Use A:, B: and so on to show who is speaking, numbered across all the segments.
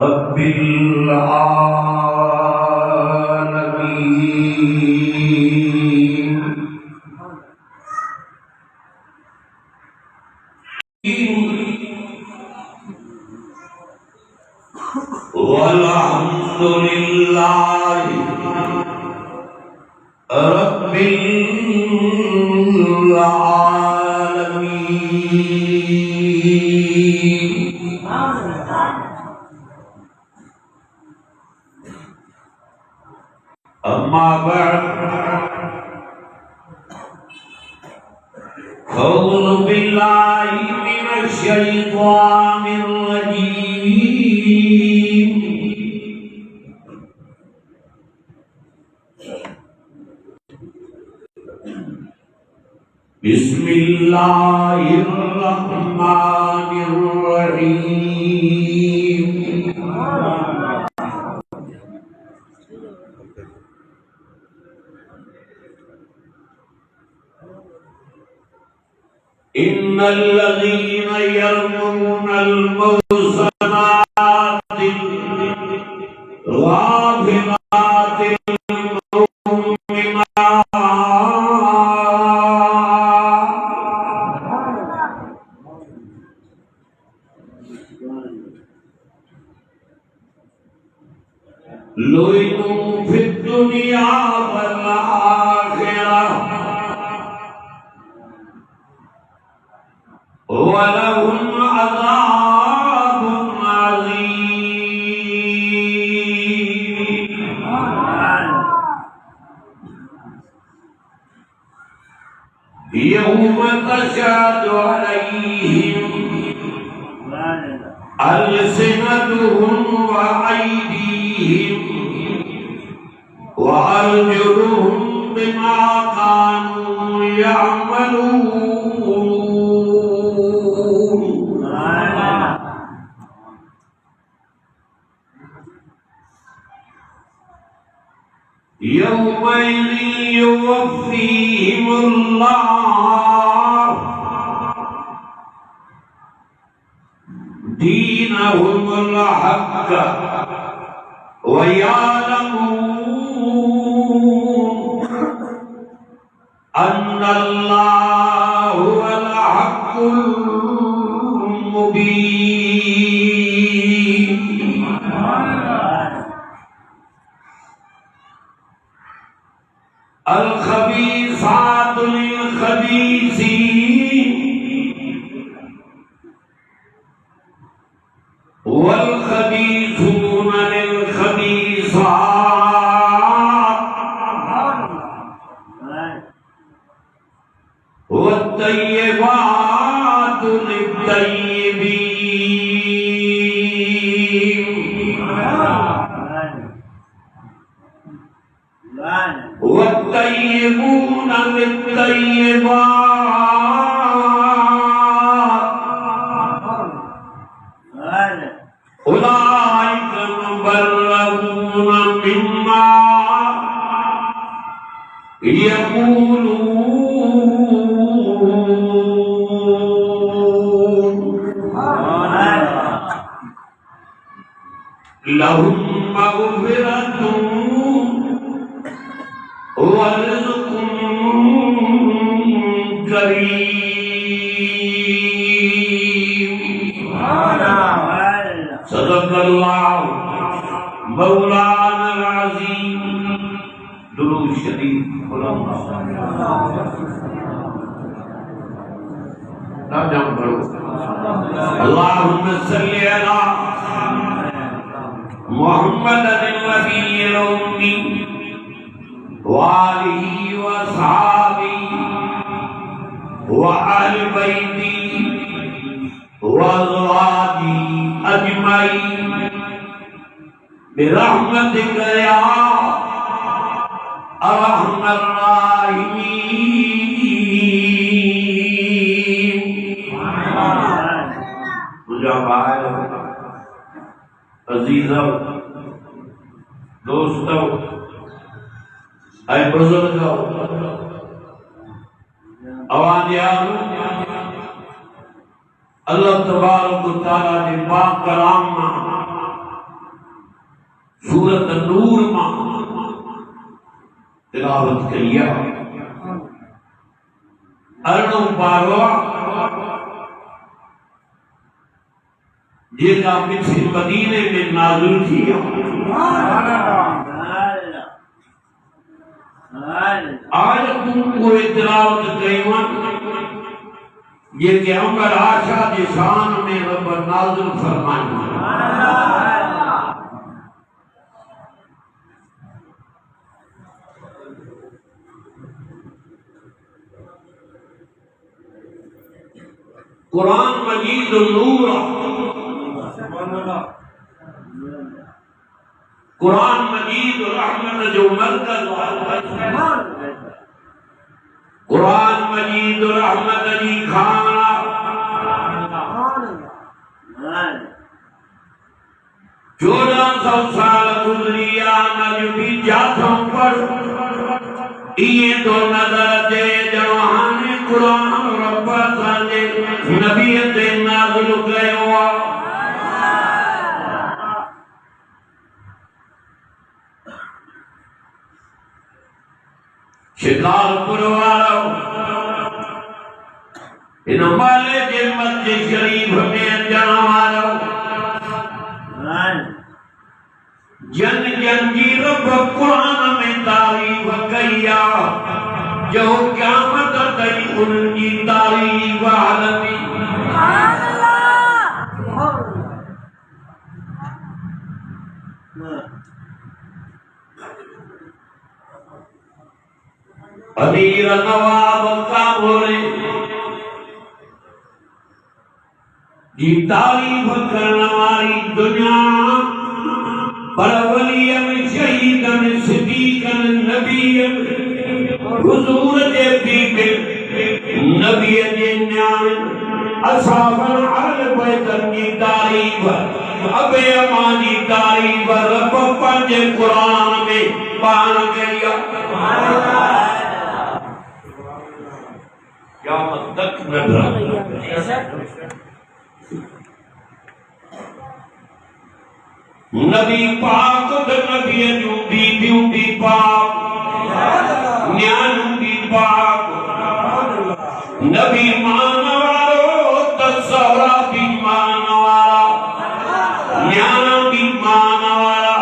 A: रब्बिल आलमीन वल्हम्दुलिल्लाहि रब्बिल आलमीन। अम्मा बअद अऊज़ु बिल्लाहि मिनश शैतानिर रजीम। बिस्मिल्लाहिर रहमानिर रहीम। इन्नल्लज़ीना यर्मूनल मुहसनातिल गाफिलातिल मुमिनात लुइनु फिद दुनिया वल आखिरह वलहुम अज़ाबुन अज़ीम। यौम तशहदु अलैहिम अल्सिनतुहुम व अयदीहिम व अर्जुलुहुम बिमा कानू यअमलून। यौमइज़ युवफ़्फ़ीहिमुल्लाहु दीनहुमुल हक़्क़ व यअलमून अन्नल्लाह हुवल हक़्क़ुल मुबीन। अल खबीसातु लिल खबीसीन वल खबीसूना लिल खबीसात वत तय्यिबातु लित तय्यिबीन वत तय्यिबूना लित तय्यिबात उलाइका मुबर्रऊना मिम्मा यक़ूलून लहुम मग़फ़िरतुन व रिज़्क़ुन करीम। सदक़ल्लाहु मौलाना अज़ीम। दुरूद शरीफ नाम पढ़ो। अल्लाहुम्मा सल्लि अला मुहम्मदिन नबिय्यिल उम्मी व आलिहि व सहाबिहि व अहलि बैतिही व अज़वाजिही अजमईन बिरहमतिका या अर्हमर राहिमीन। मुझे भाई अजीजों दोस्तों ऐ बुजुर्गों अवानियारों अल्लाह तबारक व तआला ने पाक कलाम सूरत नूर मां तिलावत करिया अरणो पारो जेका पिछले मदीने में नाज़िल थी आज तुम कोई तिलावत कईवन ये कि अमर आशा की शान में रब नाज़िल फरमाई कुरान मजीद नूर कुरान मजीद रहमत जो मरकज कुरान मजीद रहमत जी खाना 1400 साल गुजरिया नज भी जाथों पर ये तो नजर दे जवाने कुरान रब साजे नबी ते नाज़िल कयो शिकारपुर वालों इन वाले के मस्जिद शरीफ में अचण वालों जन जन जी रब कुरान में तारीफ कया जो क़यामत ताईं उनकी तारीफ हलंदी अमीर नवाब काबुल की तारीफ करने वाली दुनिया पर वलियन शहीदन सिद्दीकन नबीयन हुजूर के पीके नबी के न्याय असहाबन अहल बैतन की तारीफ अबे अमानी तारीफ रब पंजे कुरान में पान गया क्या तक नजर नबी पाक द नबी न्यू भी पाक न्यानू भी पाक नबी मानवारो तसरा भी मानवारा न्याना भी मानवारा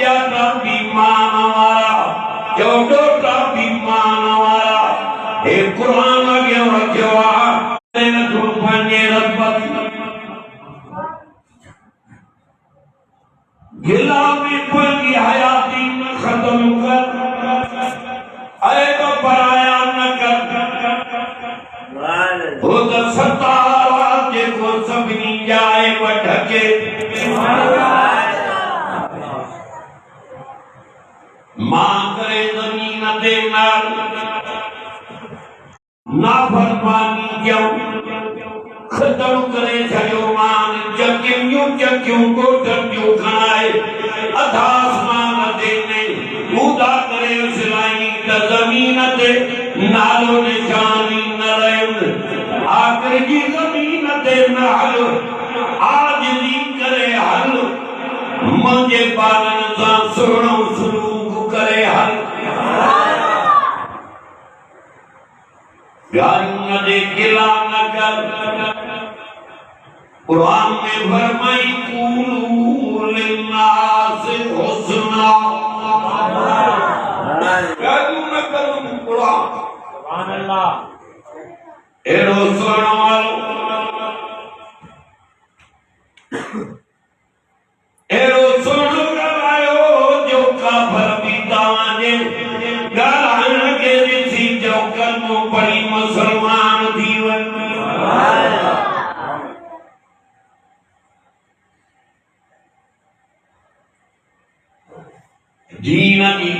A: यादा भी मानवारा जोडोटा भी मानवारा ए कुरान के रखवा ने तो पंजे रब गिला में पली हयाती न खत्म कर अरे तो पराया न कर वो तो सत्तार के को सबनी जाए बढ़के मां करे जमीन दे नाल नाफरमानी क्यों खत्म करे छो मान चक्यों को डक्यों खाए अधासमान देने उदा करे सिलाई त जमीन ते नालो निशानी न रहे आखिर जी जमीन ते न हल आज नी करे हल मुझे बालन सा सुनो सलूक करे हल प्यारी न दे गिला न कर कुरान में फरमाई कूलू लिन्नास हुस्ना कहूं न करूं कुरान सुभान अल्लाह एरो सुनो एरो सुनो गवायो जो काफर भी ताने गान के ऋषि जो कलमो पढ़ी मुसलमान दीवन दीन की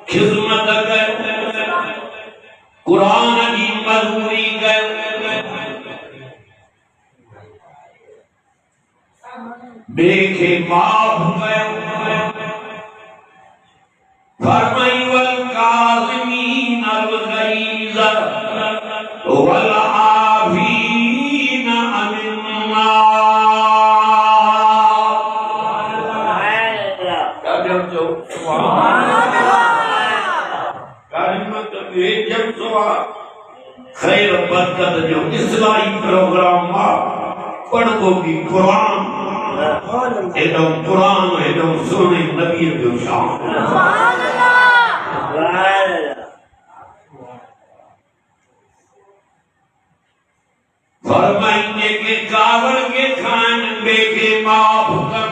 A: खिदमत कर कुरान की मजबूरी कर बेखे माफ कर फरमाई वल काज़िमीन अल गैज़ वल आफीन अनिन नास खैर बरकत जो इस्लाही प्रोग्राम हुआ पढ़ो भी कुरान एडम कुरान एडम सोने नबी जो शान फरमाएंगे कि कावड़ के खान बेके माफ कर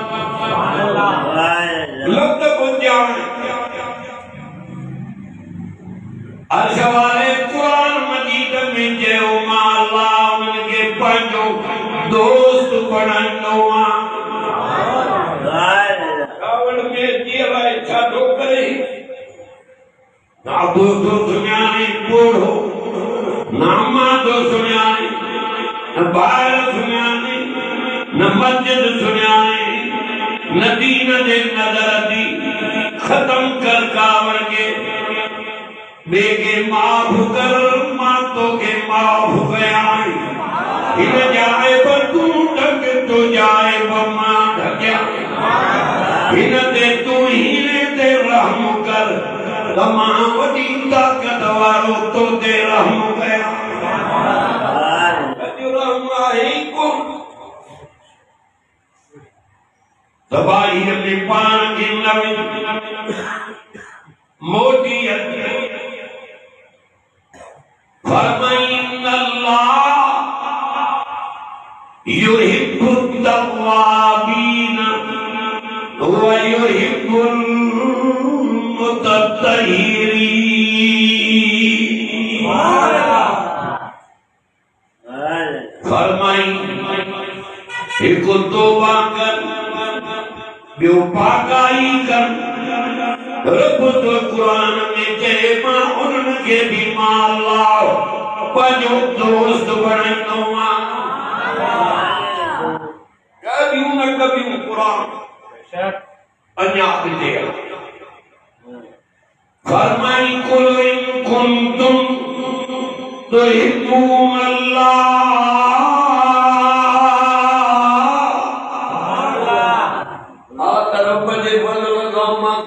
A: लग बुझ जाए अशवाले कुरान मजीद में जो माला उनके पंजो दोस्त पढ़नो कावड़ में दिया इच्छा तो करे ना दोस्तों सुनियाने बोलो ना माँ दो सुनियाने न बाहर सुनियाने न मस्जिद सुनियाने न दीन दे नजर दी खत्म कर कावड़ के बेके माफ कर मातो के माफ गयाई इन जाए पर तू ढक तो जाए बम्मा ढक्या इन दे तू ही दे रहम कर तमा वडी ताकत वालो तो दे रहम गया दबाई अपने पान की नवी मोटी फरमाइन्नल्लाह युहिब्बुत तव्वाबीन व युहिब्बुल मुतत्तहिरीन। फरमाई एक तौबा कर बियो पाकाई कर रब तो कुरान में चए मां उनके भी मां लाओ पंजो दोस्त बननो कभी न कभी कुरान अन्या दे फरमाई कुल इन कुंतुम तुहिब्बून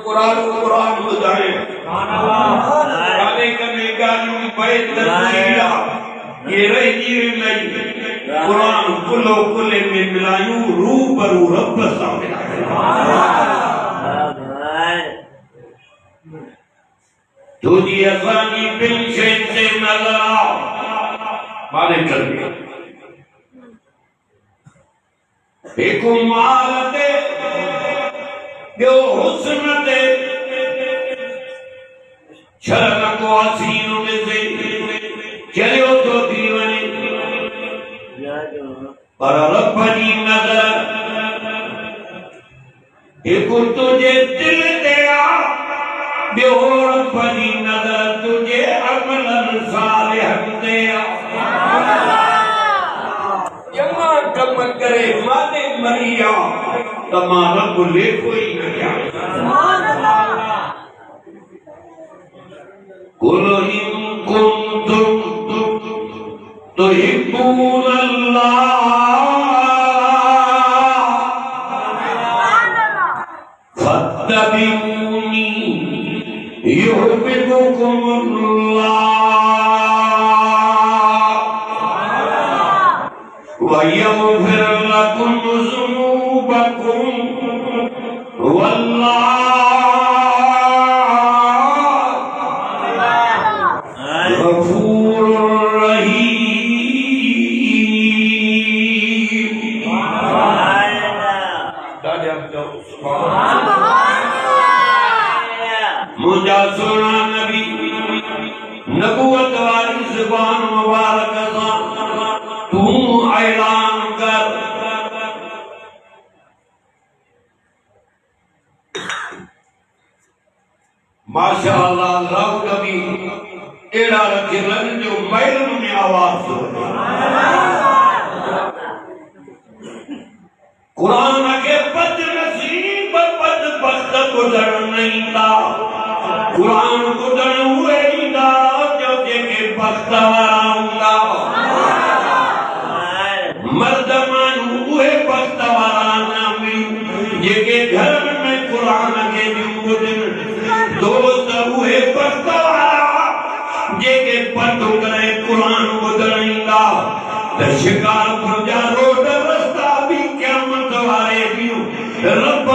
A: कुरान बुधाए गाने करने गालियों बैठ तस्वीरा ये रही नहीं कुरान कुलो कुले में मिलायूं रूबरू रब सामने तुझी असानी बिन शेन से नजर आओ माने कर दिया एक माल दे यो हुस्न दे शरण को आसीनों में से चलो तो दीवाने पर रब्बनी नजर एक तुझे दिल दिया यो रब्बनी नजर तुझे अमलन सालिहन दिया जमा कम करे माने मरिया तमारा बोले कोई न क्या कुल इन कुंतुम तुहिब्बून फत्तबिऊनी युहिब्बुकुमुल्लाह व यग़फिर लकुम ज़ुनूबकुम वल्लाह मुझा सोना नबी नबूवत वाली ज़ुबान मुबारक से तू ऐलान कर माशाअल्लाह अल्लाह नबी एड़ा रखे लन जो मैलन में आवाज कुरान के बद नसीब बद बख्त गुजर नहीं था कुरान गुजर हुए ना जो के बख्त वाला मर्दमान हुए बख्त वाला नाम ये के घर में कुरान के दिन दोस्त हुए बख्त वाला ये के पढ़ करे कुरान शिकारपुर जा रोड रस्ता भी क़यामत वारे ॾींहुं रब